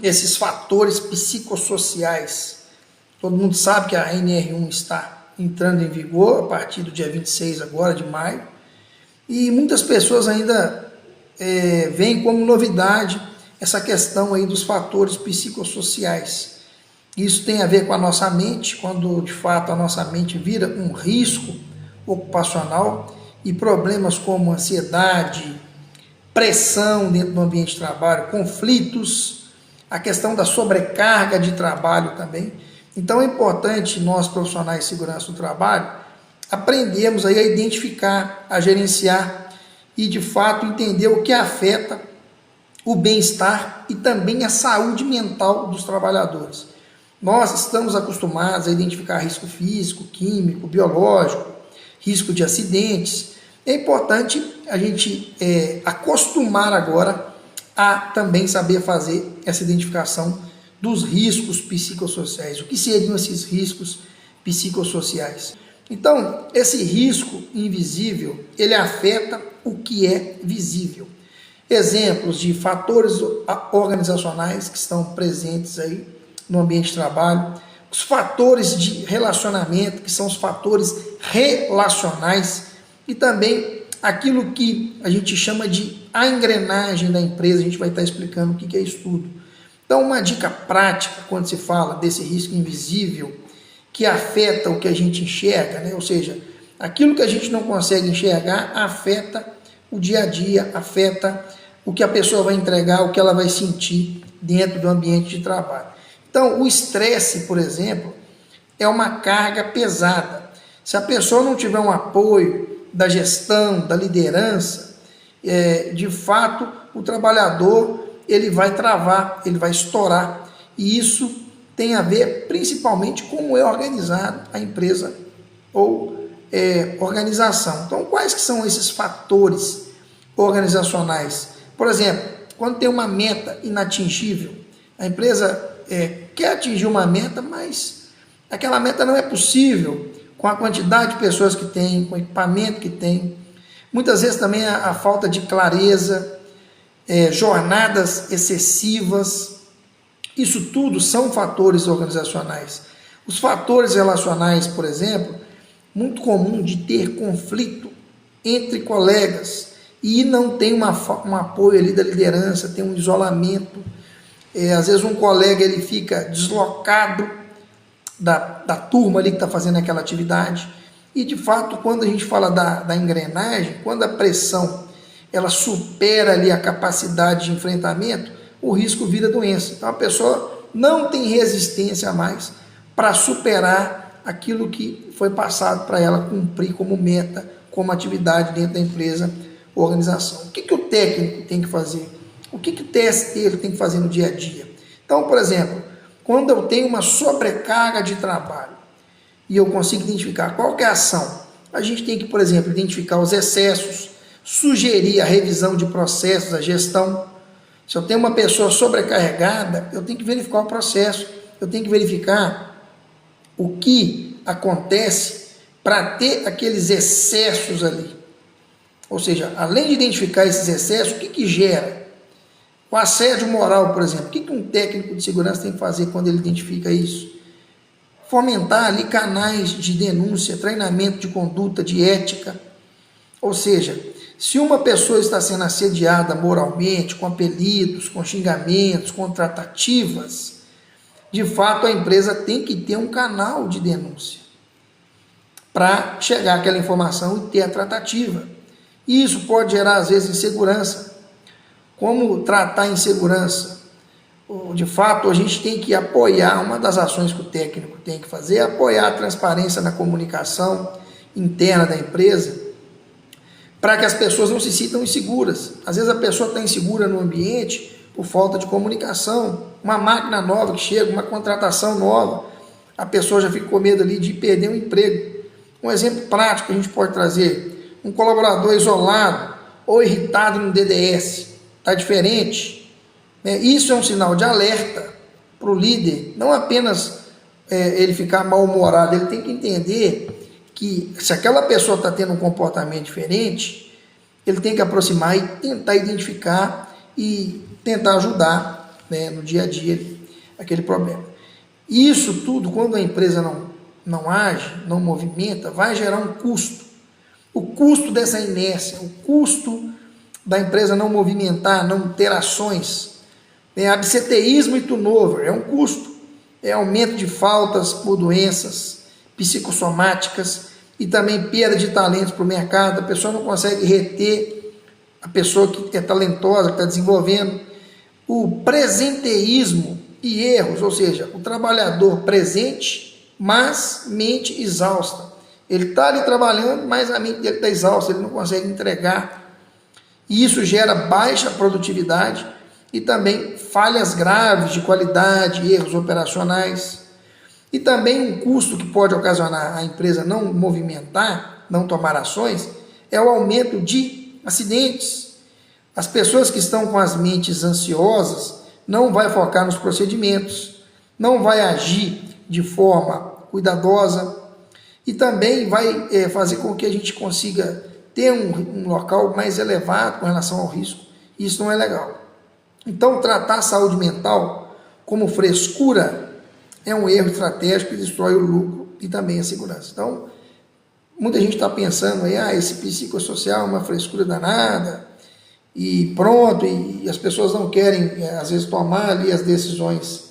esses fatores psicossociais. Todo mundo sabe que a NR1 está entrando em vigor a partir do dia 26 agora de maio, e muitas pessoas ainda veem como novidade essa questão aí dos fatores psicossociais. Isso tem a ver com a nossa mente, quando de fato a nossa mente vira um risco ocupacional, e problemas como ansiedade, pressão dentro do ambiente de trabalho, conflitos, a questão da sobrecarga de trabalho também. Então é importante nós, profissionais de segurança do trabalho, aprendermos aí a identificar, a gerenciar e de fato entender o que afeta o bem-estar e também a saúde mental dos trabalhadores. Nós estamos acostumados a identificar risco físico, químico, biológico, risco de acidentes. É importante a gente acostumar agora a também saber fazer essa identificação dos riscos psicossociais. O que seriam esses riscos psicossociais? Então, esse risco invisível, ele afeta o que é visível. Exemplos de fatores organizacionais que estão presentes aí no ambiente de trabalho, os fatores de relacionamento, que são os fatores relacionais, e também aquilo que a gente chama de a engrenagem da empresa. A gente vai estar explicando o que é isso tudo. Então, uma dica prática quando se fala desse risco invisível que afeta o que a gente enxerga, né? Ou seja, aquilo que a gente não consegue enxergar afeta o dia a dia, afeta o que a pessoa vai entregar, o que ela vai sentir dentro do ambiente de trabalho. Então, o estresse, por exemplo, é uma carga pesada. Se a pessoa não tiver um apoio da gestão, da liderança, de fato, o trabalhador ele vai travar, ele vai estourar. E isso tem a ver principalmente com como é organizado a empresa ou organização. Então, quais que são esses fatores organizacionais? Por exemplo, quando tem uma meta inatingível, a empresa quer atingir uma meta, mas aquela meta não é possível com a quantidade de pessoas que tem, com o equipamento que tem. Muitas vezes também a falta de clareza, jornadas excessivas. Isso tudo são fatores organizacionais. Os fatores relacionais, por exemplo, muito comum de ter conflito entre colegas e não tem um apoio ali da liderança, tem um isolamento. Às vezes um colega ele fica deslocado da turma ali que está fazendo aquela atividade. E de fato, quando a gente fala da engrenagem, quando a pressão ela supera ali a capacidade de enfrentamento, o risco vira doença. Então a pessoa não tem resistência mais para superar aquilo que foi passado para ela cumprir como meta, como atividade dentro da empresa ou organização. O que o técnico tem que fazer? O que o TST ele tem que fazer no dia a dia? Então, por exemplo, quando eu tenho uma sobrecarga de trabalho e eu consigo identificar qual que é a ação, a gente tem que, por exemplo, identificar os excessos, sugerir a revisão de processos, a gestão. Se eu tenho uma pessoa sobrecarregada, eu tenho que verificar o processo, eu tenho que verificar o que acontece para ter aqueles excessos ali. Ou seja, além de identificar esses excessos, o que gera? O assédio moral, por exemplo, o que um técnico de segurança tem que fazer quando ele identifica isso? Fomentar ali canais de denúncia, treinamento de conduta, de ética. Ou seja, se uma pessoa está sendo assediada moralmente, com apelidos, com xingamentos, com tratativas, de fato a empresa tem que ter um canal de denúncia para chegar àquela informação e ter a tratativa. E isso pode gerar, às vezes, insegurança. Como tratar insegurança? De fato, a gente tem que apoiar, uma das ações que o técnico tem que fazer é apoiar a transparência na comunicação interna da empresa, para que as pessoas não se sintam inseguras. Às vezes a pessoa está insegura no ambiente por falta de comunicação. Uma máquina nova que chega, uma contratação nova, a pessoa já fica com medo ali de perder um emprego. Um exemplo prático que a gente pode trazer: um colaborador isolado ou irritado no DDS, está diferente. Isso é um sinal de alerta para o líder, não apenas ele ficar mal-humorado, ele tem que entender que se aquela pessoa está tendo um comportamento diferente, ele tem que aproximar e tentar identificar e tentar ajudar né, no dia a dia aquele problema. Isso tudo, quando a empresa não age, não movimenta, vai gerar um custo. O custo dessa inércia, o custo da empresa não movimentar, não ter ações, absenteísmo e turnover, é um custo. É aumento de faltas por doenças psicossomáticas e também perda de talentos para o mercado. A pessoa não consegue reter a pessoa que é talentosa, que está desenvolvendo. O presenteísmo e erros, ou seja, o trabalhador presente, mas mente exausta. Ele está ali trabalhando, mas a mente dele está exausta, ele não consegue entregar. E isso gera baixa produtividade e também falhas graves de qualidade, erros operacionais. E também um custo que pode ocasionar a empresa não movimentar, não tomar ações, é o aumento de acidentes. As pessoas que estão com as mentes ansiosas não vai focar nos procedimentos, não vai agir de forma cuidadosa e também vai fazer com que a gente consiga ter um local mais elevado com relação ao risco. Isso não é legal. Então, tratar a saúde mental como frescura é um erro estratégico que destrói o lucro e também a segurança. Então, muita gente está pensando aí, esse psicossocial é uma frescura danada, e pronto, e as pessoas não querem, às vezes, tomar ali as decisões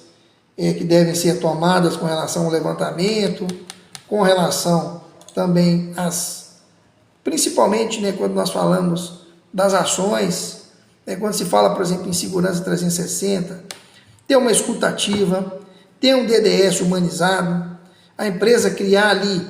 que devem ser tomadas com relação ao levantamento, com relação também principalmente, né, quando nós falamos das ações, quando se fala, por exemplo, em segurança 360, ter uma escuta ativa, ter um DDS humanizado, a empresa criar ali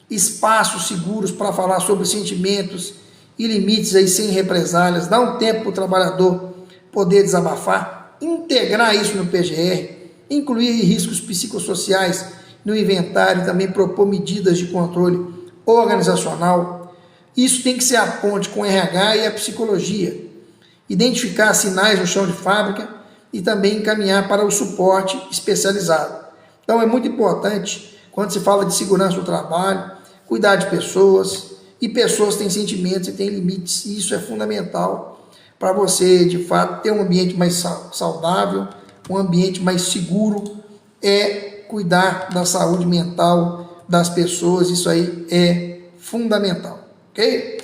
espaços seguros para falar sobre sentimentos e limites aí sem represálias, dar um tempo para o trabalhador poder desabafar, integrar isso no PGR, incluir riscos psicossociais no inventário e também propor medidas de controle organizacional. Isso tem que ser a ponte com o RH e a psicologia, identificar sinais no chão de fábrica e também encaminhar para o suporte especializado. Então é muito importante, quando se fala de segurança do trabalho, cuidar de pessoas, e pessoas têm sentimentos e têm limites, e isso é fundamental para você, de fato, ter um ambiente mais saudável, um ambiente mais seguro, cuidar da saúde mental das pessoas, isso aí é fundamental, ok?